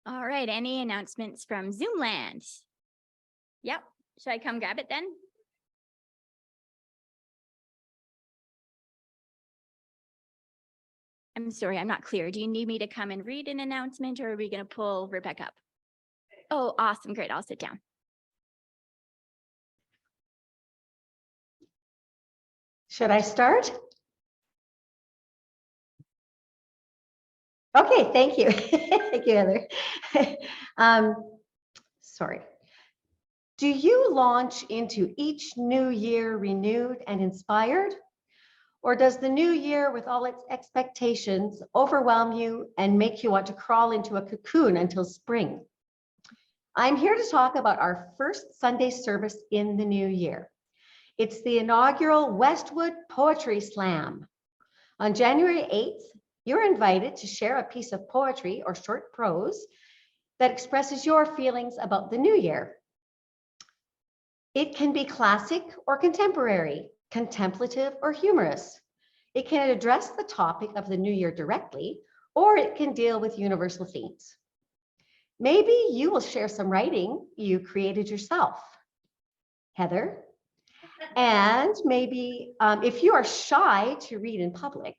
All right, any announcements from Zoom land? Yep, should I come grab it then? I'm sorry, I'm not clear. Do you need me to come and read an announcement, or are we going to pull Rebecca up? Oh, awesome, great, I'll sit down. Should I start? Okay, thank you. Thank you, Heather. Sorry. Do you launch into each new year renewed and inspired? Or does the new year with all its expectations overwhelm you and make you want to crawl into a cocoon until spring? I'm here to talk about our first Sunday service in the new year. It's the inaugural Westwood Poetry Slam. On January 8th, you're invited to share a piece of poetry or short prose that expresses your feelings about the new year. It can be classic or contemporary, contemplative or humorous. It can address the topic of the new year directly, or it can deal with universal themes. Maybe you will share some writing you created yourself, Heather. And maybe if you are shy to read in public,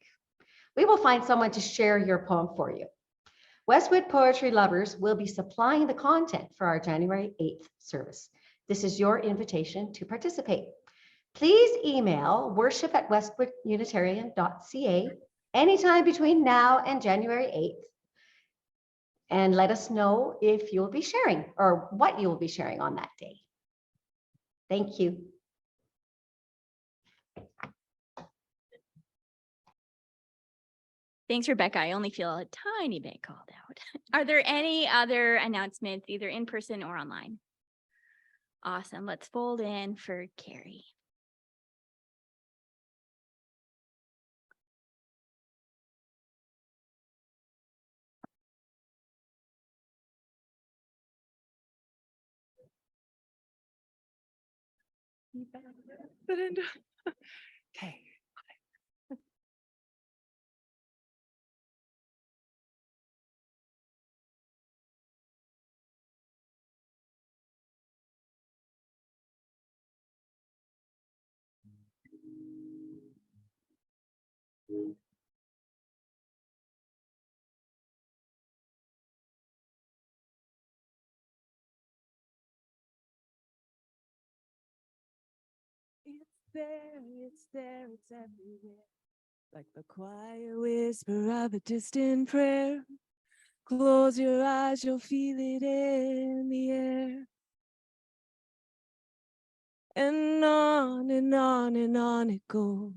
we will find someone to share your poem for you. Westwood Poetry Lovers will be supplying the content for our January 8th service. This is your invitation to participate. Please email worship@westwoodunitarian.ca anytime between now and January 8th, and let us know if you will be sharing or what you will be sharing on that day. Thank you. Thanks, Rebecca. I only feel a tiny bit called out. Are there any other announcements, either in person or online? Awesome. Let's fold in for Carrie. Okay. It's there, it's everywhere. Like the quiet whisper of a distant prayer. Close your eyes, you'll feel it in the air. And on and on and on it goes.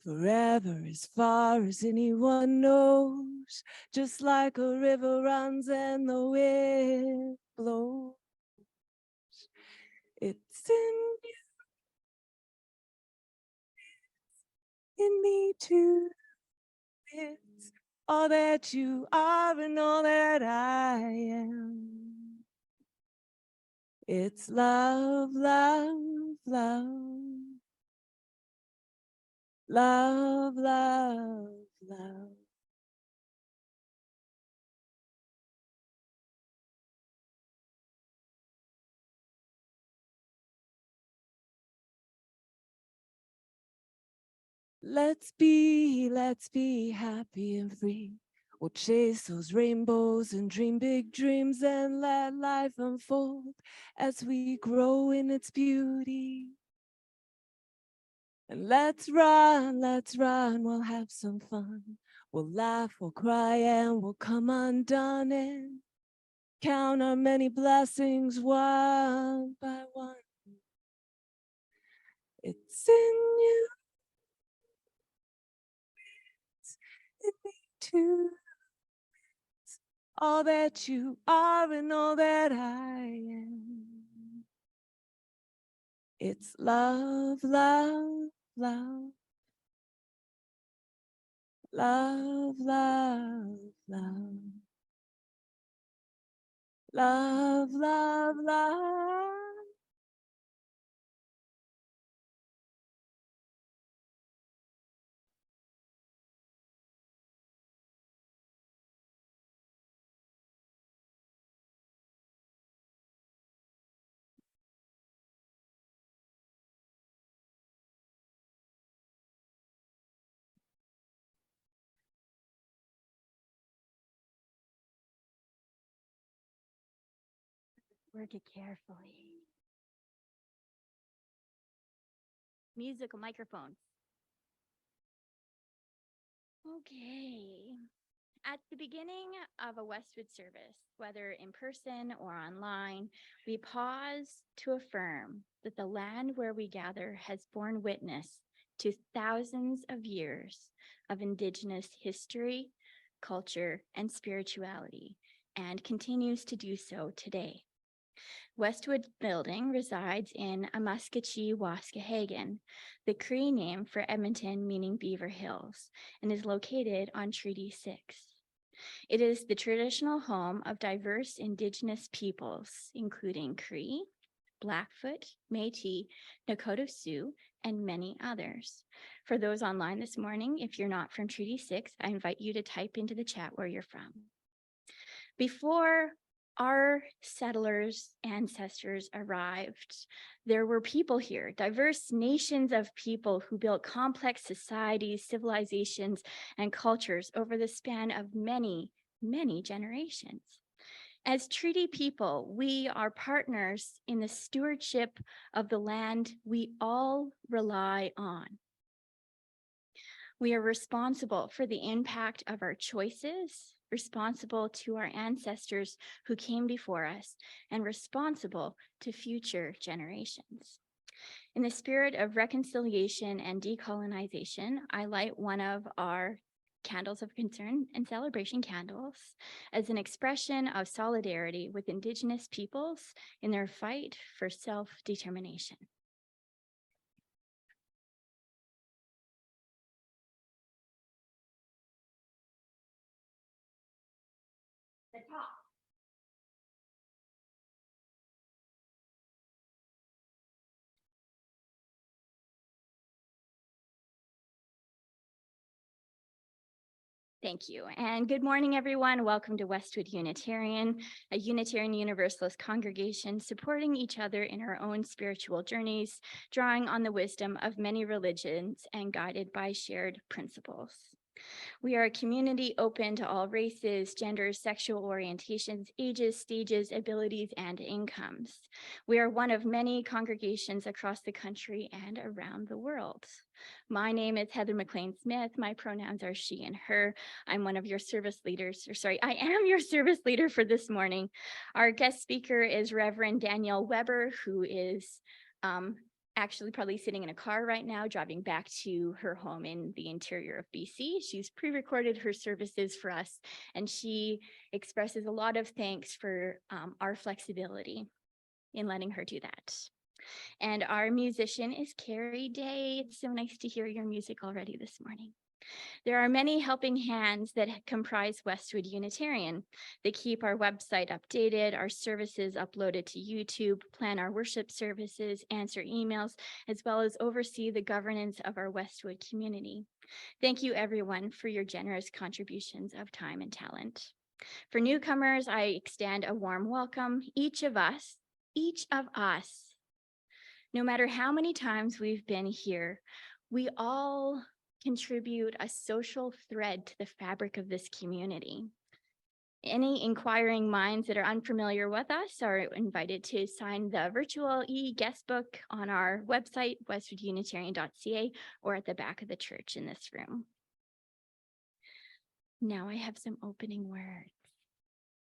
Forever, as far as anyone knows. Just like a river runs and the wind blows. It's in you. In me too. It's all that you are and all that I am. It's love, love, love. Love, love, love. Let's be happy and free. We'll chase those rainbows and dream big dreams and let life unfold as we grow in its beauty. And let's run, we'll have some fun. We'll laugh, we'll cry, and we'll come undone and count our many blessings one by one. It's in you. In me too. It's all that you are and all that I am. It's love, love, love. Love, love, love. Love, love, love. Work it carefully. Musical microphone. Okay. At the beginning of a Westwood service, whether in person or online, we pause to affirm that the land where we gather has borne witness to thousands of years of Indigenous history, culture, and spirituality, and continues to do so today. Westwood Building resides in Amaskachee-Waskahagan, the Cree name for Edmonton meaning Beaver Hills, and is located on Treaty 6. It is the traditional home of diverse Indigenous peoples, including Cree, Blackfoot, Métis, Nakota Sioux, and many others. For those online this morning, if you're not from Treaty 6, I invite you to type into the chat where you're from. Before our settlers' ancestors arrived, there were people here, diverse nations of people who built complex societies, civilizations, and cultures over the span of many, many generations. As treaty people, we are partners in the stewardship of the land we all rely on. We are responsible for the impact of our choices, responsible to our ancestors who came before us, and responsible to future generations. In the spirit of reconciliation and decolonization, I light one of our candles of concern and celebration candles as an expression of solidarity with Indigenous peoples in their fight for self-determination. The top. Thank you. And good morning, everyone. Welcome to Westwood Unitarian, a Unitarian Universalist congregation supporting each other in our own spiritual journeys, drawing on the wisdom of many religions and guided by shared principles. We are a community open to all races, genders, sexual orientations, ages, stages, abilities, and incomes. We are one of many congregations across the country and around the world. My name is Heather MacLean-Smith. My pronouns are she and her. I'm one of your service leaders, I am your service leader for this morning. Our guest speaker is Reverend Danielle Webber, who is actually probably sitting in a car right now, driving back to her home in the interior of BC. She's pre-recorded her services for us, and she expresses a lot of thanks for our flexibility in letting her do that. And our musician is Carrie Day. It's so nice to hear your music already this morning. There are many helping hands that comprise Westwood Unitarian. They keep our website updated, our services uploaded to YouTube, plan our worship services, answer emails, as well as oversee the governance of our Westwood community. Thank you, everyone, for your generous contributions of time and talent. For newcomers, I extend a warm welcome. Each of us, no matter how many times we've been here, we all contribute a social thread to the fabric of this community. Any inquiring minds that are unfamiliar with us are invited to sign the virtual e-guest book on our website, westwoodunitarian.ca, or at the back of the church in this room. Now I have some opening words.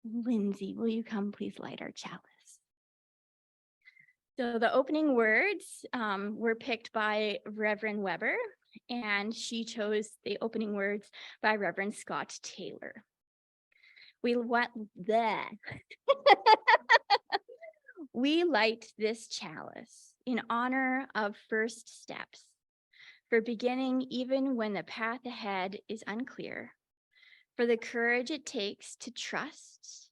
Lindsay, will you come please light our chalice? So the opening words were picked by Reverend Webber, and she chose the opening words by Reverend Scott Taylor. We light this chalice in honor of first steps, for beginning even when the path ahead is unclear, for the courage it takes to trust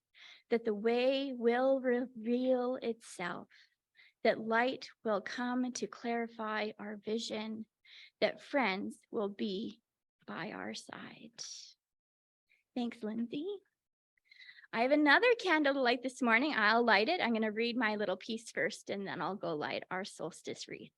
that the way will reveal itself, that light will come to clarify our vision, that friends will be by our side. Thanks, Lindsay. I have another candle to light this morning. I'll light it. I'm going to read my little piece first, and then I'll go light our solstice wreath.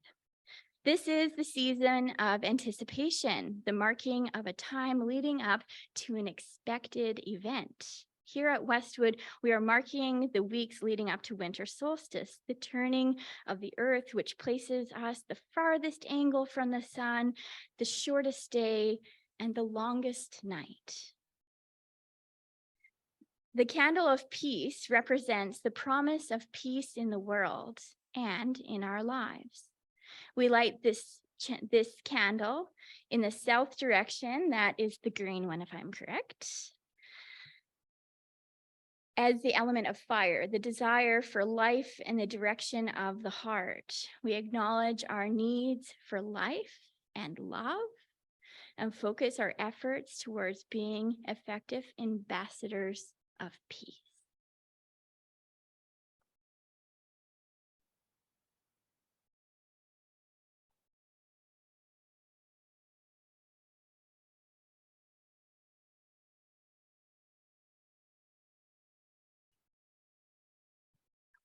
This is the season of anticipation, the marking of a time leading up to an expected event. Here at Westwood, we are marking the weeks leading up to winter solstice, the turning of the earth, which places us the farthest angle from the sun, the shortest day, and the longest night. The candle of peace represents the promise of peace in the world and in our lives. We light this candle in the south direction, that is the green one if I'm correct, as the element of fire, the desire for life and the direction of the heart. We acknowledge our needs for life and love and focus our efforts towards being effective ambassadors of peace.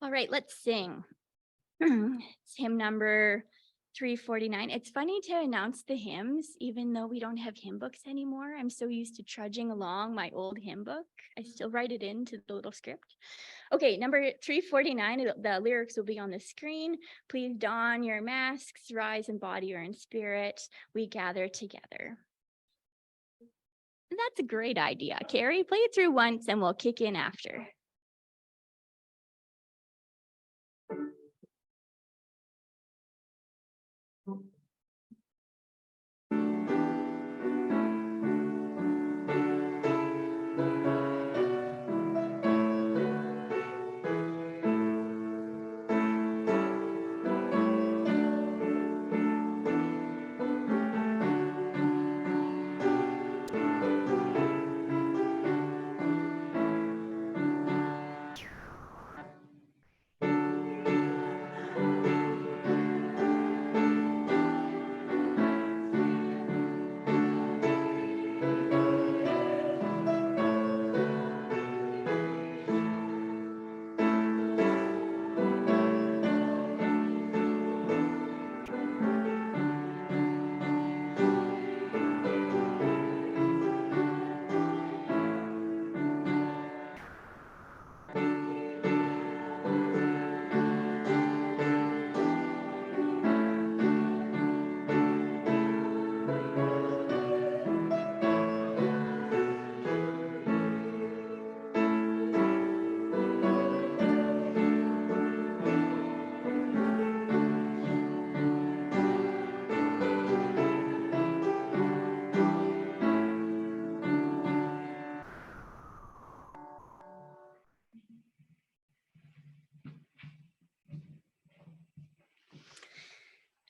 All right, let's sing. It's hymn number 349. It's funny to announce the hymns, even though we don't have hymn books anymore. I'm so used to trudging along my old hymn book. I still write it into the little script. Okay, number 349, the lyrics will be on the screen. Please don your masks, rise in body or in spirit. We gather together. And that's a great idea. Carrie, play it through once and we'll kick in after.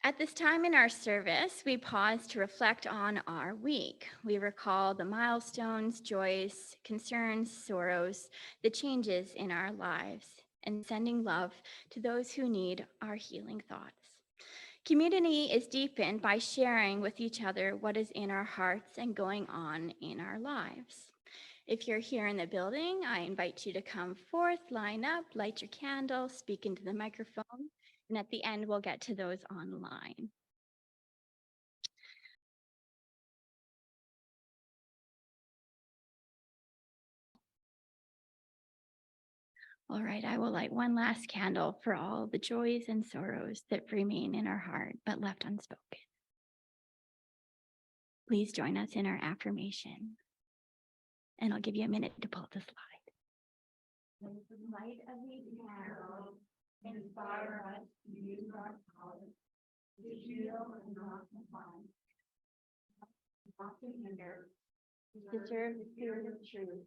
At this time in our service, we pause to reflect on our week. We recall the milestones, joys, concerns, sorrows, the changes in our lives, and sending love to those who need our healing thoughts. Community is deepened by sharing with each other what is in our hearts and going on in our lives. If you're here in the building, I invite you to come forth, line up, light your candle, speak into the microphone. And at the end, we'll get to those online. All right, I will light one last candle for all the joys and sorrows that remain in our heart but left unspoken. Please join us in our affirmation. And I'll give you a minute to pull up the slide. May the light of the candle inspire us to use our power to heal and not define, not to hinder, to serve the spirit of truth,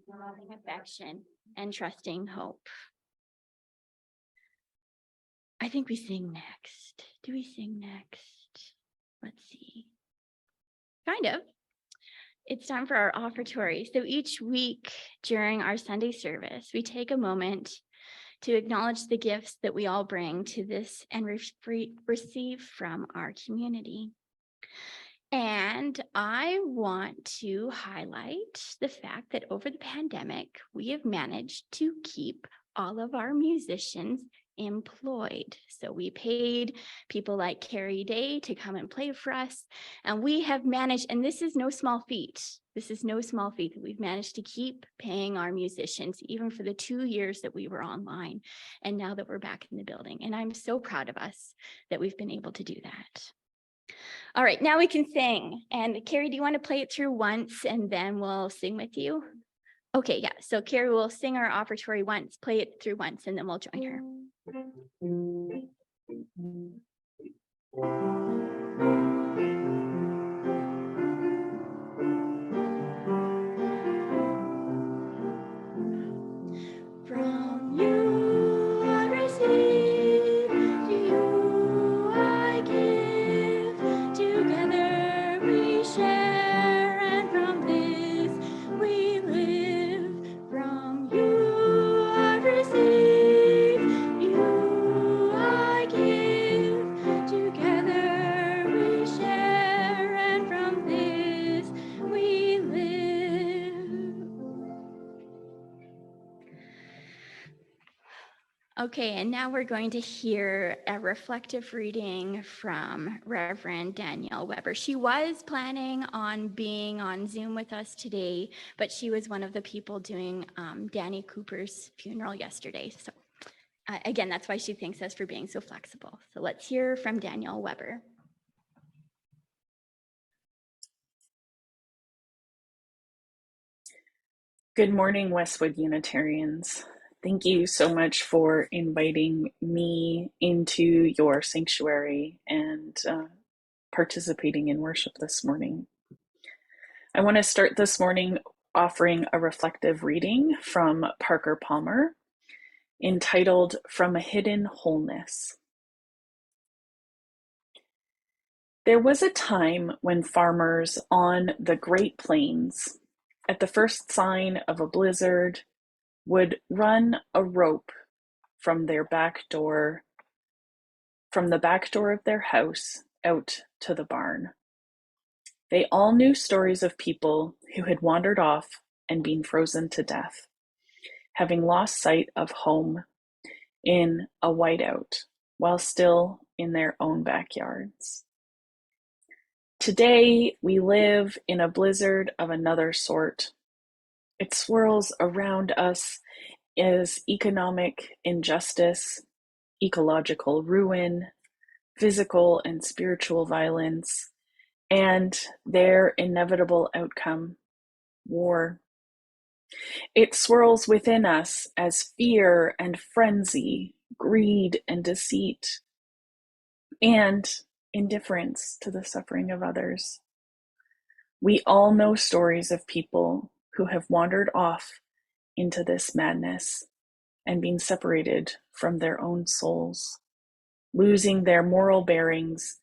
loving affection, and trusting hope. I think we sing next. Do we sing next? Let's see. Kind of. It's time for our offertory. So each week during our Sunday service, we take a moment to acknowledge the gifts that we all bring to this and receive from our community. And I want to highlight the fact that over the pandemic, we have managed to keep all of our musicians employed. So we paid people like Carrie Day to come and play for us. And we have managed, and this is no small feat. This is no small feat that we've managed to keep paying our musicians, even for the 2 years that we were online. And now that we're back in the building. And I'm so proud of us that we've been able to do that. All right, now we can sing. And Carrie, do you want to play it through once and then we'll sing with you? Okay, yeah. So Carrie will sing our offertory once, play it through once, and then we'll join her. From you I receive, to you I give. Together we share, and from this we live. From you I receive, you I give. Together we share, and from this we live. Okay, and now we're going to hear a reflective reading from Reverend Danielle Webber. She was planning on being on Zoom with us today, but she was one of the people doing Danny Cooper's funeral yesterday. So again, that's why she thanks us for being so flexible. So let's hear from Danielle Webber. Good morning, Westwood Unitarians. Thank you so much for inviting me into your sanctuary and participating in worship this morning. I want to start this morning offering a reflective reading from Parker Palmer entitled From a Hidden Wholeness. There was a time when farmers on the Great Plains, at the first sign of a blizzard, would run a rope from the back door of their house out to the barn. They all knew stories of people who had wandered off and been frozen to death, having lost sight of home in a whiteout while still in their own backyards. Today, we live in a blizzard of another sort. It swirls around us as economic injustice, ecological ruin, physical and spiritual violence, and their inevitable outcome, war. It swirls within us as fear and frenzy, greed and deceit, and indifference to the suffering of others. We all know stories of people who have wandered off into this madness and been separated from their own souls, losing their moral bearings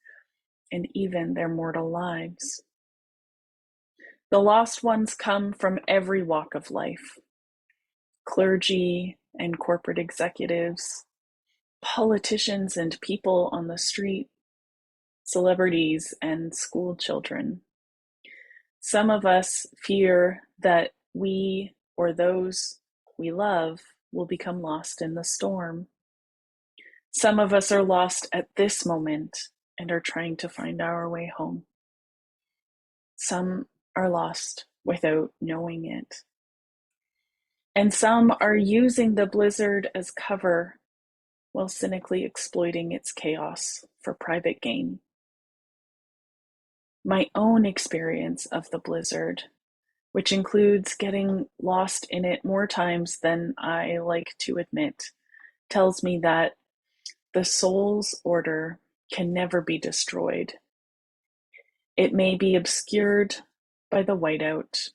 and even their mortal lives. The lost ones come from every walk of life: clergy and corporate executives, politicians and people on the street, celebrities and school children. Some of us fear that we or those we love will become lost in the storm. Some of us are lost at this moment and are trying to find our way home. Some are lost without knowing it. And some are using the blizzard as cover while cynically exploiting its chaos for private gain. My own experience of the blizzard, which includes getting lost in it more times than I like to admit, tells me that the soul's order can never be destroyed. It may be obscured by the whiteout.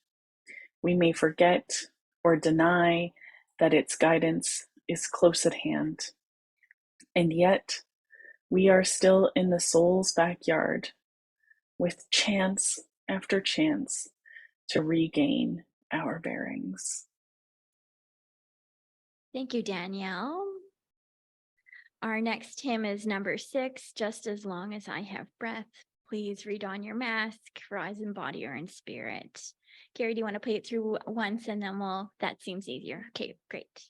We may forget or deny that its guidance is close at hand. And yet, we are still in the soul's backyard, with chance after chance to regain our bearings. Thank you, Danielle. Our next hymn is number 6, Just as Long as I Have Breath. Please read on your mask, rise in body or in spirit. Carrie, do you want to play it through once and then that seems easier. Okay, great.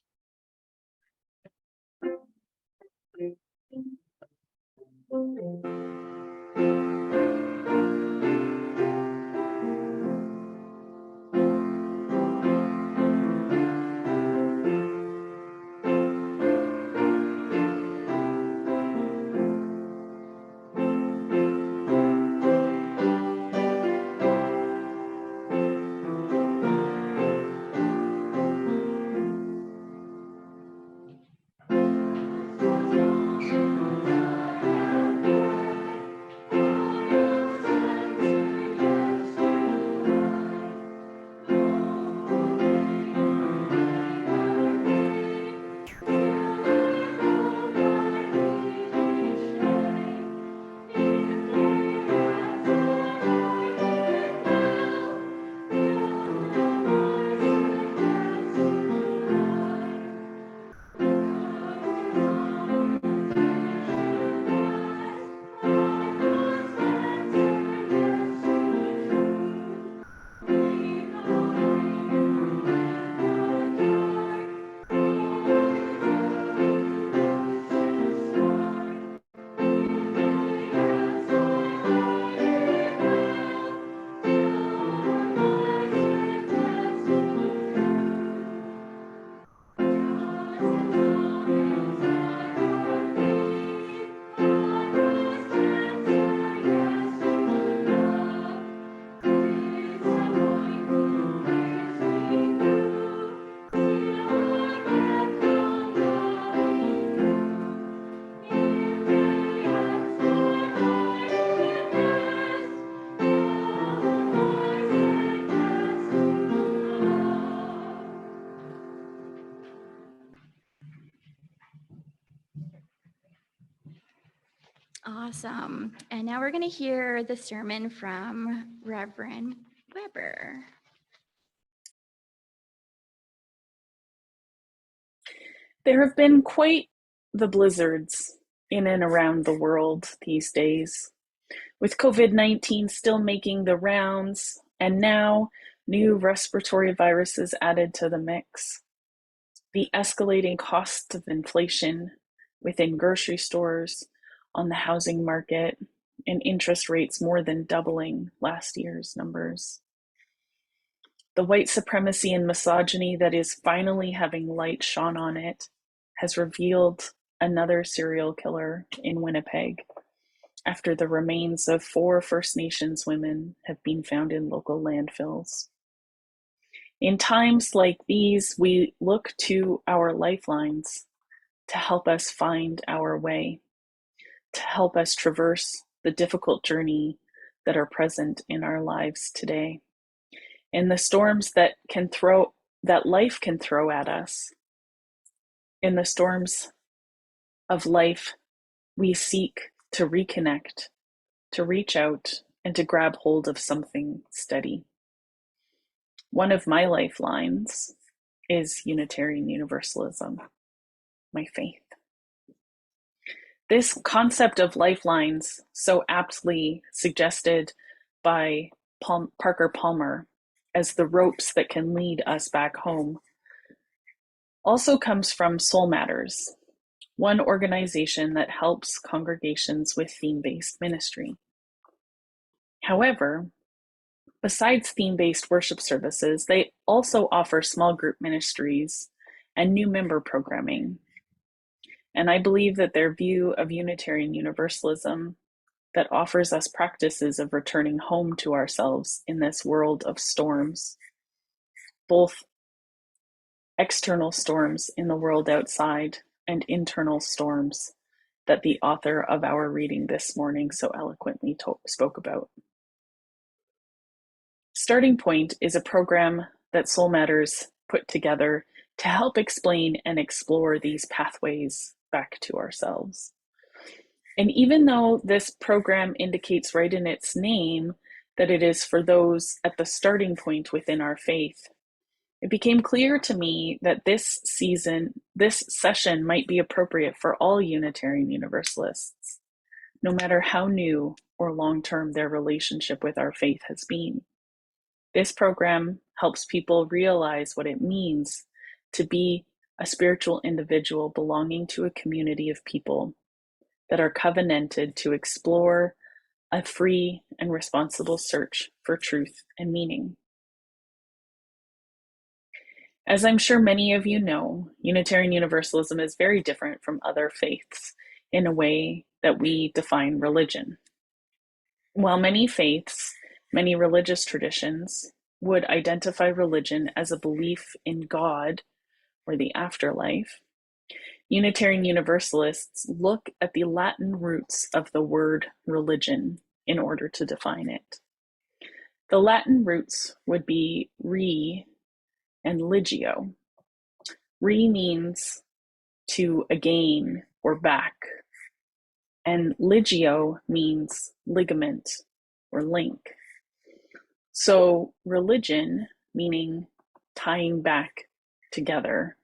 Awesome. And now we're going to hear the sermon from Reverend Webber. There have been quite the blizzards in and around the world these days, with COVID-19 still making the rounds, and now new respiratory viruses added to the mix. The escalating costs of inflation within grocery stores, on the housing market, and interest rates more than doubling last year's numbers. The white supremacy and misogyny that is finally having light shone on it has revealed another serial killer in Winnipeg after the remains of 4 First Nations women have been found in local landfills. In times like these, we look to our lifelines to help us find our way, to help us traverse the difficult journey that are present in our lives today. In the storms that life can throw at us, in the storms of life, we seek to reconnect, to reach out, and to grab hold of something steady. One of my lifelines is Unitarian Universalism, my faith. This concept of lifelines, so aptly suggested by Parker Palmer as the ropes that can lead us back home, also comes from Soul Matters, one organization that helps congregations with theme-based ministry. However, besides theme-based worship services, they also offer small group ministries and new member programming. And I believe that their view of Unitarian Universalism that offers us practices of returning home to ourselves in this world of storms, both external storms in the world outside and internal storms that the author of our reading this morning so eloquently spoke about. Starting Point is a program that Soul Matters put together to help explain and explore these pathways back to ourselves. And even though this program indicates right in its name that it is for those at the starting point within our faith, it became clear to me that this session might be appropriate for all Unitarian Universalists, no matter how new or long-term their relationship with our faith has been. This program helps people realize what it means to be a spiritual individual belonging to a community of people that are covenanted to explore a free and responsible search for truth and meaning. As I'm sure many of you know, Unitarian Universalism is very different from other faiths in a way that we define religion. While many faiths, many religious traditions would identify religion as a belief in God or the afterlife, Unitarian Universalists look at the Latin roots of the word religion in order to define it. The Latin roots would be re and ligio. Re means to again or back, and ligio means ligament or link. So religion, meaning tying back together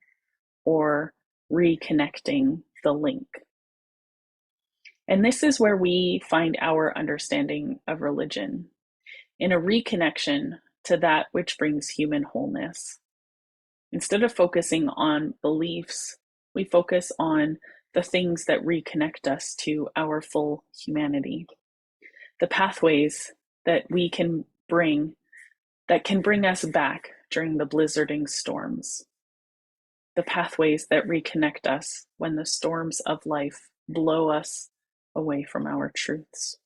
or reconnecting the link. And this is where we find our understanding of religion, in a reconnection to that which brings human wholeness. Instead of focusing on beliefs, we focus on the things that reconnect us to our full humanity, the pathways that we can bring, that can bring us back during the blizzarding storms, the pathways that reconnect us when the storms of life blow us away from our truths.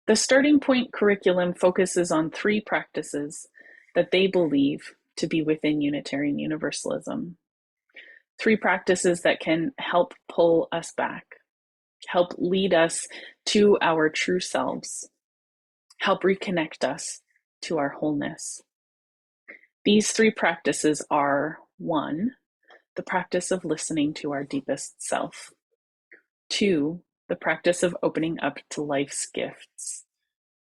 The Starting Point curriculum focuses on 3 practices that they believe to be within Unitarian Universalism. 3 practices that can help pull us back, help lead us to our true selves, help reconnect us to our wholeness. These 3 practices are: 1, the practice of listening to our deepest self; 2, the practice of opening up to life's gifts;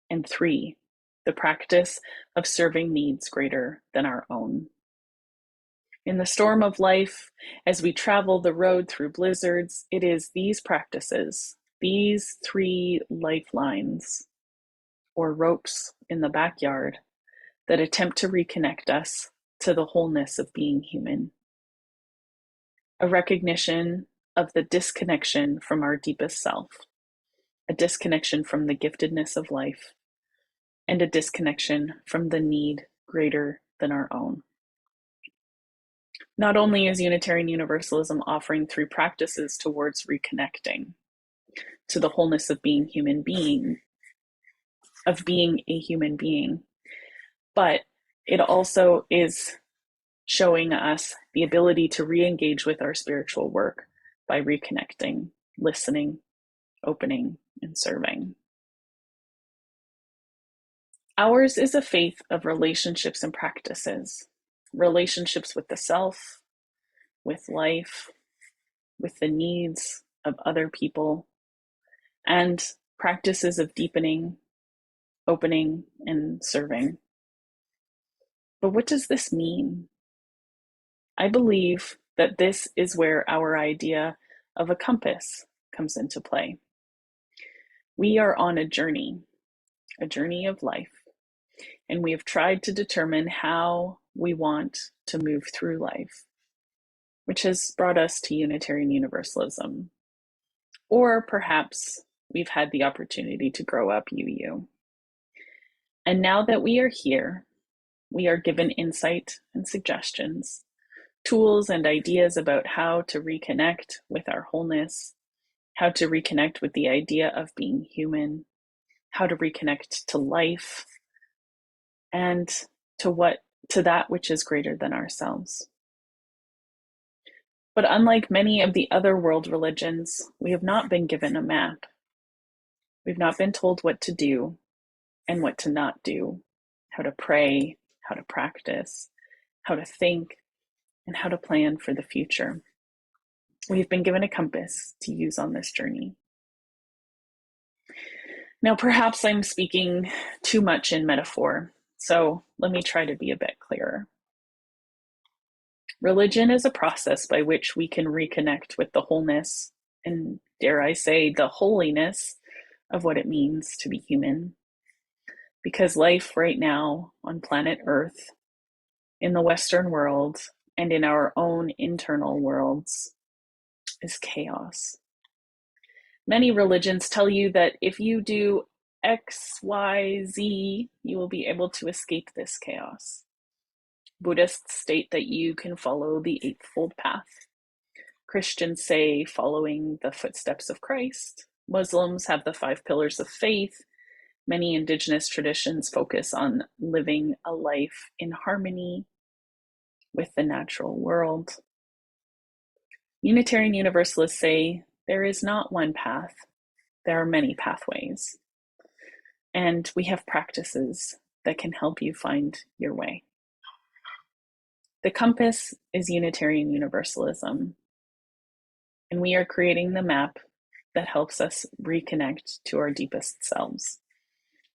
and 3, the practice of serving needs greater than our own. In the storm of life, as we travel the road through blizzards, it is these practices, these 3 lifelines, or ropes in the backyard, that attempt to reconnect us to the wholeness of being human. A recognition of the disconnection from our deepest self, a disconnection from the giftedness of life, and a disconnection from the need greater than our own. Not only is Unitarian Universalism offering 3 practices towards reconnecting to the wholeness of being a human being, but it also is showing us the ability to re-engage with our spiritual work by reconnecting, listening, opening, and serving. Ours is a faith of relationships and practices, relationships with the self, with life, with the needs of other people, and practices of deepening, opening, and serving. But what does this mean? I believe that this is where our idea of a compass comes into play. We are on a journey of life, and we have tried to determine how we want to move through life, which has brought us to Unitarian Universalism. Or perhaps we've had the opportunity to grow up UU. And now that we are here, we are given insight and suggestions, tools and ideas about how to reconnect with our wholeness, how to reconnect with the idea of being human, how to reconnect to life, and to that which is greater than ourselves. But unlike many of the other world religions, we have not been given a map. We've not been told what to do and what to not do, how to pray, how to practice, how to think, and how to plan for the future. We've been given a compass to use on this journey. Now, perhaps I'm speaking too much in metaphor, so let me try to be a bit clearer. Religion is a process by which we can reconnect with the wholeness, and dare I say, the holiness of what it means to be human. Because life right now on planet Earth, in the Western world, and in our own internal worlds, is chaos. Many religions tell you that if you do X, Y, Z, you will be able to escape this chaos. Buddhists state that you can follow the Eightfold Path. Christians say following the footsteps of Christ. Muslims have the 5 pillars of faith. Many indigenous traditions focus on living a life in harmony with the natural world. Unitarian Universalists say there is not one path, there are many pathways. And we have practices that can help you find your way. The compass is Unitarian Universalism, and we are creating the map that helps us reconnect to our deepest selves,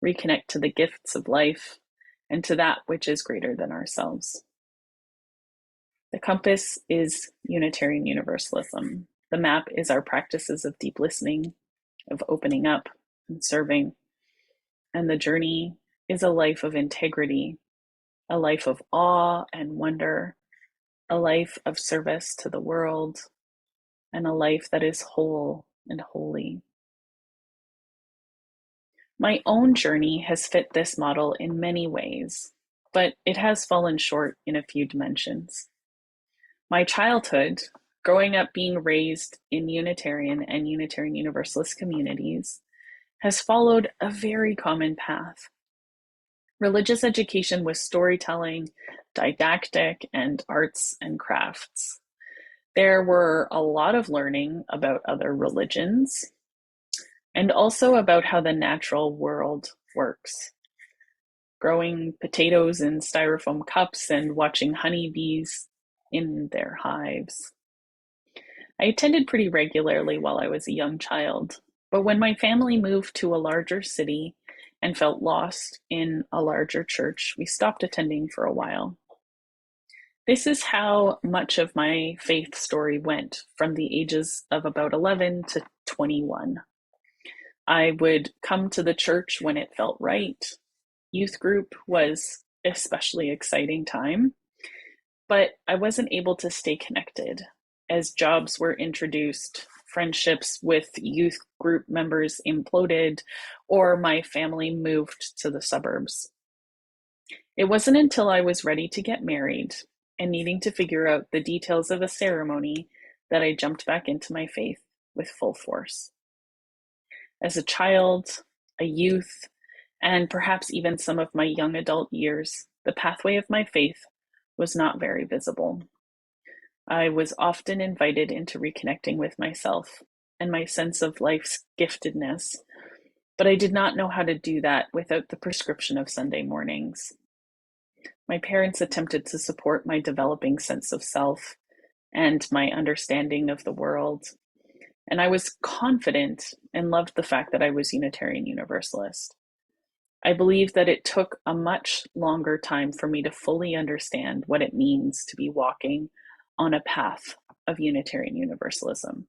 reconnect to the gifts of life and to that which is greater than ourselves. The compass is Unitarian Universalism. The map is our practices of deep listening, of opening up and serving. And the journey is a life of integrity, a life of awe and wonder, a life of service to the world, and a life that is whole and holy. My own journey has fit this model in many ways, but it has fallen short in a few dimensions. My childhood, growing up being raised in Unitarian and Unitarian Universalist communities, has followed a very common path. Religious education was storytelling, didactic, and arts and crafts. There were a lot of learning about other religions and also about how the natural world works. Growing potatoes in styrofoam cups and watching honeybees in their hives. I attended pretty regularly while I was a young child, but when my family moved to a larger city and felt lost in a larger church, we stopped attending for a while. This is how much of my faith story went from the ages of about 11 to 21. I would come to the church when it felt right. Youth group was an especially exciting time, but I wasn't able to stay connected as jobs were introduced, friendships with youth group members imploded, or my family moved to the suburbs. It wasn't until I was ready to get married and needing to figure out the details of a ceremony that I jumped back into my faith with full force. As a child, a youth, and perhaps even some of my young adult years, the pathway of my faith was not very visible. I was often invited into reconnecting with myself and my sense of life's giftedness, but I did not know how to do that without the prescription of Sunday mornings. My parents attempted to support my developing sense of self and my understanding of the world, and I was confident and loved the fact that I was Unitarian Universalist. I believe that it took a much longer time for me to fully understand what it means to be walking on a path of Unitarian Universalism,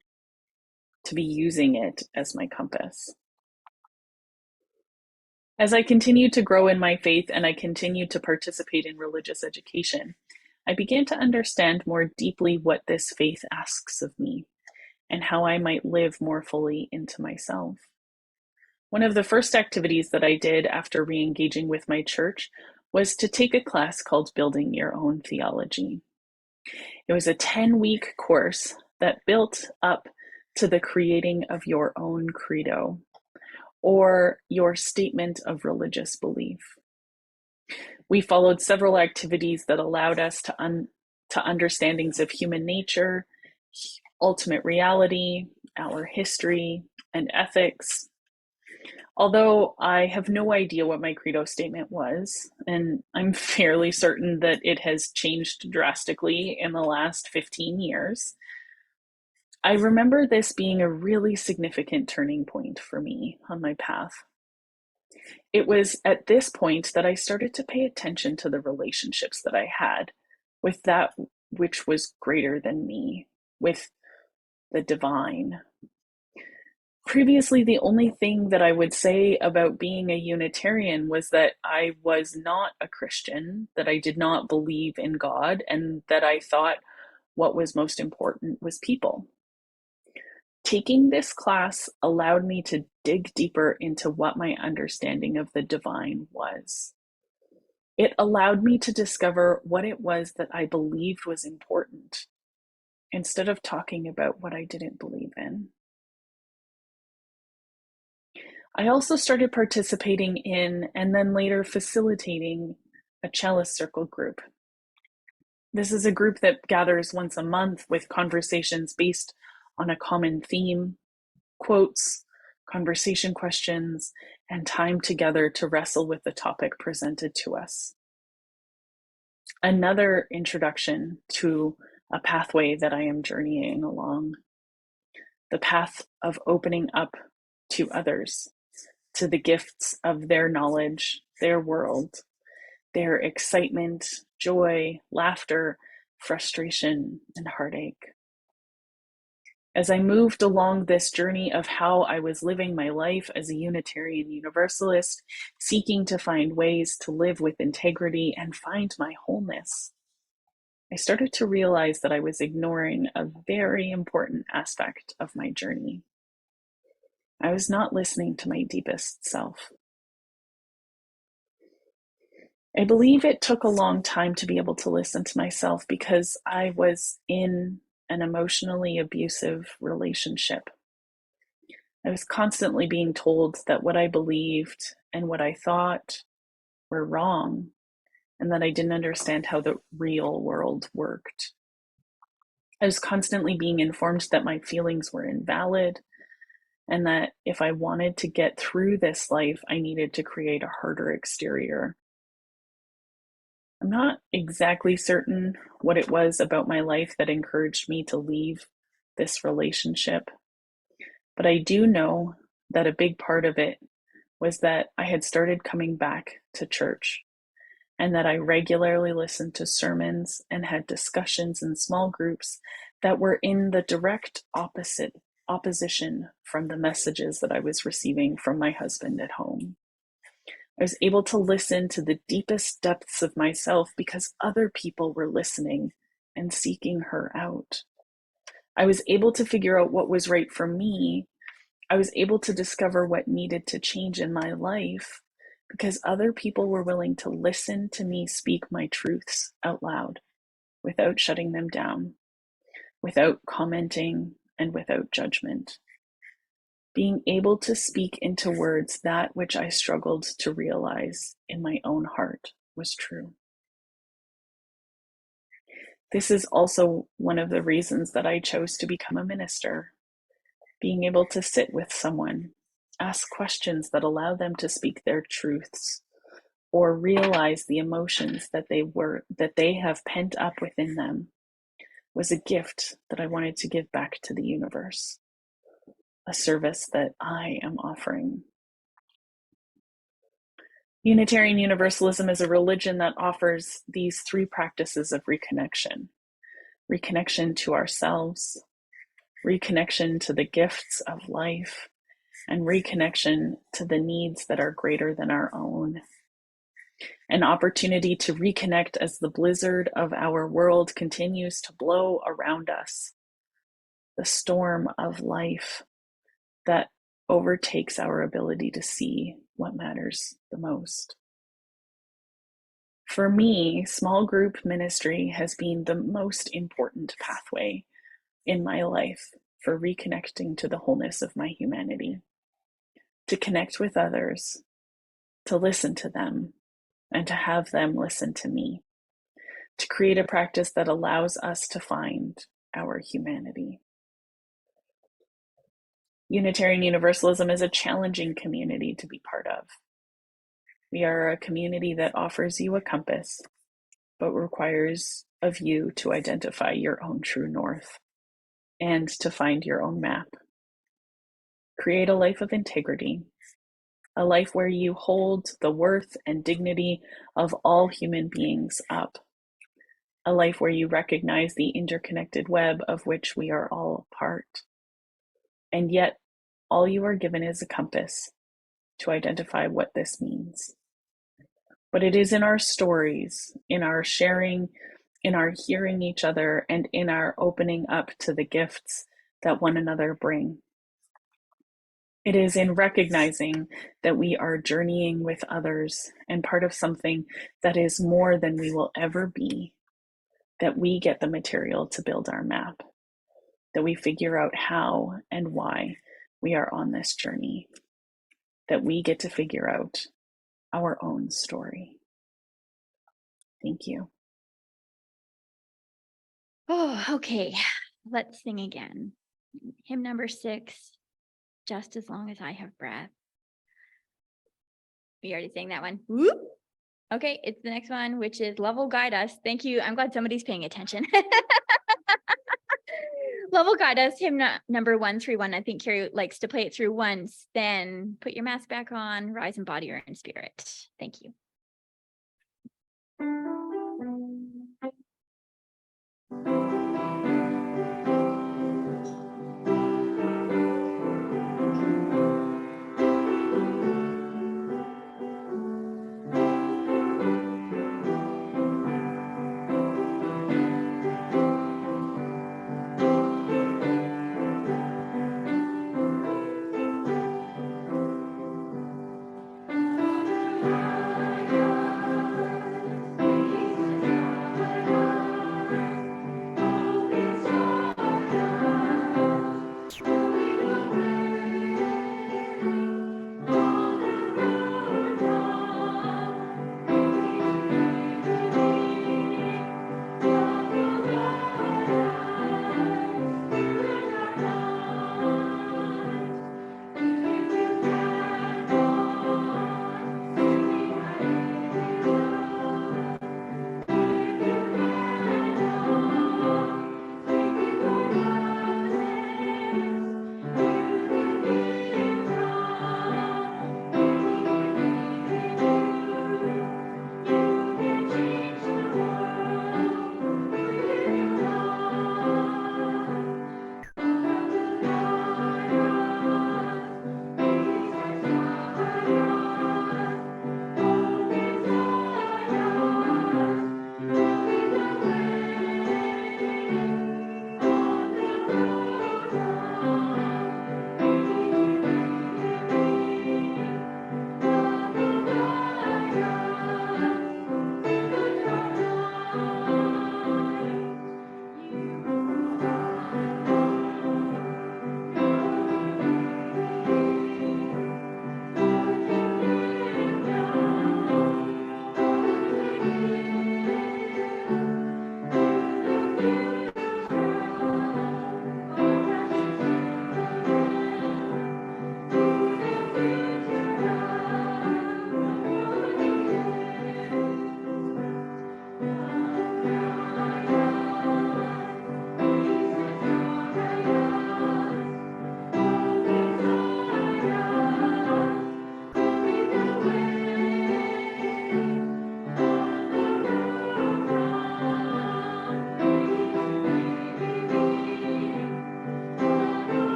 to be using it as my compass. As I continued to grow in my faith and I continued to participate in religious education, I began to understand more deeply what this faith asks of me and how I might live more fully into myself. One of the first activities that I did after re-engaging with my church was to take a class called Building Your Own Theology. It was a 10-week course that built up to the creating of your own credo, or your statement of religious belief. We followed several activities that allowed us to understandings of human nature, ultimate reality, our history, and ethics. Although I have no idea what my credo statement was, and I'm fairly certain that it has changed drastically in the last 15 years, I remember this being a really significant turning point for me on my path. It was at this point that I started to pay attention to the relationships that I had with that which was greater than me, with the divine. Previously, the only thing that I would say about being a Unitarian was that I was not a Christian, that I did not believe in God, and that I thought what was most important was people. Taking this class allowed me to dig deeper into what my understanding of the divine was. It allowed me to discover what it was that I believed was important, instead of talking about what I didn't believe in. I also started participating in, and then later facilitating, a cellist circle group. This is a group that gathers once a month with conversations based on a common theme, quotes, conversation questions, and time together to wrestle with the topic presented to us. Another introduction to a pathway that I am journeying along, the path of opening up to others, to the gifts of their knowledge, their world, their excitement, joy, laughter, frustration, and heartache. As I moved along this journey of how I was living my life as a Unitarian Universalist, seeking to find ways to live with integrity and find my wholeness, I started to realize that I was ignoring a very important aspect of my journey. I was not listening to my deepest self. I believe it took a long time to be able to listen to myself because I was in an emotionally abusive relationship. I was constantly being told that what I believed and what I thought were wrong, and that I didn't understand how the real world worked. I was constantly being informed that my feelings were invalid, and that if I wanted to get through this life, I needed to create a harder exterior. I'm not exactly certain what it was about my life that encouraged me to leave this relationship, but I do know that a big part of it was that I had started coming back to church, and that I regularly listened to sermons and had discussions in small groups that were in the direct opposition from the messages that I was receiving from my husband at home. I was able to listen to the deepest depths of myself because other people were listening and seeking her out. I was able to figure out what was right for me. I was able to discover what needed to change in my life because other people were willing to listen to me speak my truths out loud without shutting them down, without commenting, and without judgment. Being able to speak into words that which I struggled to realize in my own heart was true. This is also one of the reasons that I chose to become a minister. Being able to sit with someone, ask questions that allow them to speak their truths, or realize the emotions that they have pent up within them, was a gift that I wanted to give back to the universe, a service that I am offering. Unitarian Universalism is a religion that offers these three practices of reconnection: reconnection to ourselves, reconnection to the gifts of life, and reconnection to the needs that are greater than our own. An opportunity to reconnect as the blizzard of our world continues to blow around us, the storm of life that overtakes our ability to see what matters the most. For me, small group ministry has been the most important pathway in my life for reconnecting to the wholeness of my humanity, to connect with others, to listen to them, and to have them listen to me, to create a practice that allows us to find our humanity. Unitarian Universalism is a challenging community to be part of. We are a community that offers you a compass, but requires of you to identify your own true north and to find your own map. Create a life of integrity, a life where you hold the worth and dignity of all human beings up, a life where you recognize the interconnected web of which we are all a part. And yet, all you are given is a compass to identify what this means. But it is in our stories, in our sharing, in our hearing each other, and in our opening up to the gifts that one another bring. It is in recognizing that we are journeying with others and part of something that is more than we will ever be, that we get the material to build our map, that we figure out how and why we are on this journey, that we get to figure out our own story. Thank you. Oh, okay. Let's sing again. Hymn number 6, Just as Long as I Have Breath. We already sang that one. Whoop. Okay, it's the next one, which is Love Will Guide Us. Thank you. I'm glad somebody's paying attention. Love Will Guide Us, hymn number 131. I think Carrie likes to play it through once, then put your mask back on, rise in body or in spirit. Thank you.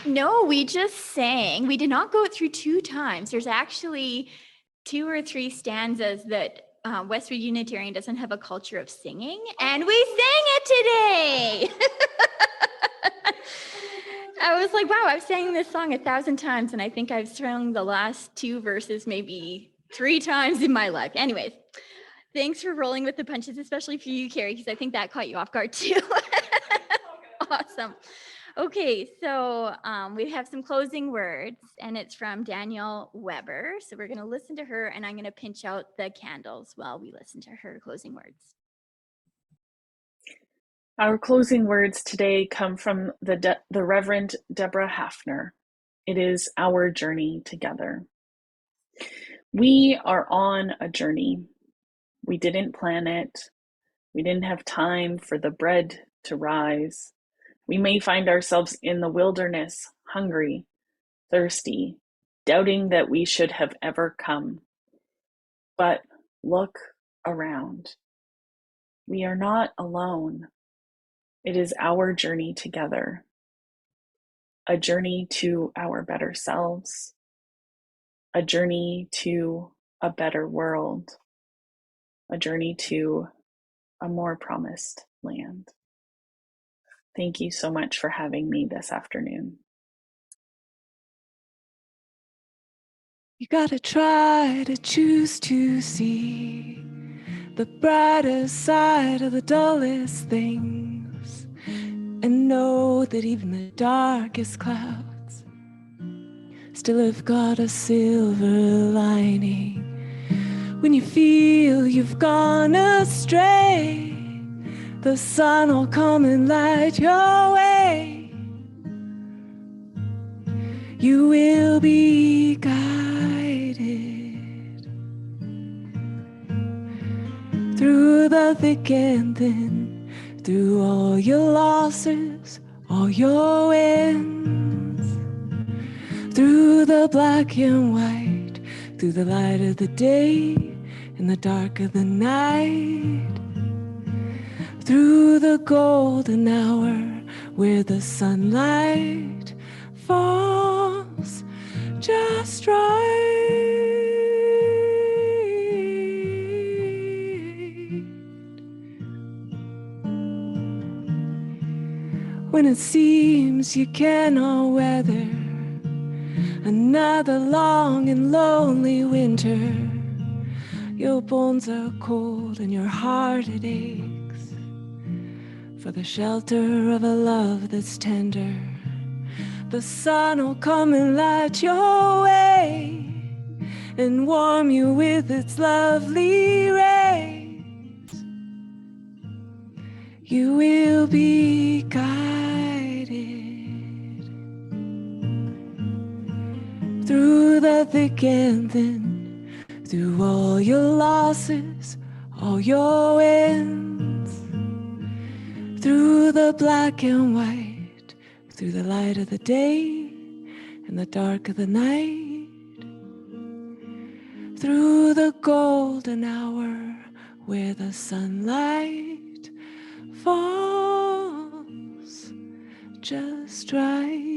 No, we just sang. We did not go through 2 times. There's actually 2 or 3 stanzas that Westwood Unitarian doesn't have a culture of singing, and we sang it today. I was like, wow, I've sang this song 1,000 times, and I think I've sung the last 2 verses maybe 3 times in my life. Anyways, Thanks for rolling with the punches, especially for you, Carrie, because I think that caught you off guard too. Awesome. Okay, so we have some closing words, and it's from Danielle Webber. So we're going to listen to her, and I'm going to pinch out the candles while we listen to her closing words. Our closing words today come from the Reverend Deborah Hafner. It is our journey together. We are on a journey. We didn't plan it. We didn't have time for the bread to rise. We may find ourselves in the wilderness, hungry, thirsty, doubting that we should have ever come. But look around. We are not alone. It is our journey together, a journey to our better selves, a journey to a better world, a journey to a more promised land. Thank you so much for having me this afternoon. You gotta try to choose to see the brighter side of the dullest things, and know that even the darkest clouds still have got a silver lining. When you feel you've gone astray, the sun will come and light your way. You will be guided through the thick and thin, through all your losses, all your wins, through the black and white, through the light of the day and the dark of the night, through the golden hour where the sunlight falls just right. When it seems you cannot weather another long and lonely winter, your bones are cold and your heart it aches for the shelter of a love that's tender. The sun will come and light your way and warm you with its lovely rays. You will be guided through the thick and thin, through all your losses, all your wins, through the black and white, through the light of the day and the dark of the night, through the golden hour where the sunlight falls just right.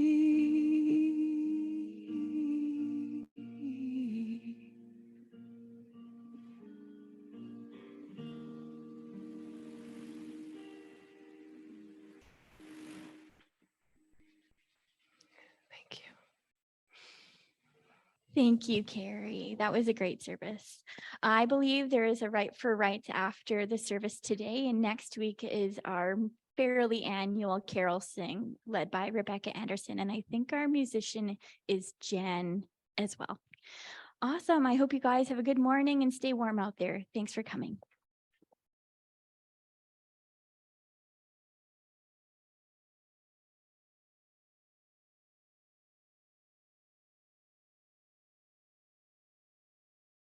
Thank you. Thank you, Carrie. That was a great service. I believe there is a Right for Rights after the service today, and next week is our fairly annual carol sing led by Rebecca Anderson, and I think our musician is Jen as well. Awesome. I hope you guys have a good morning and stay warm out there. Thanks for coming.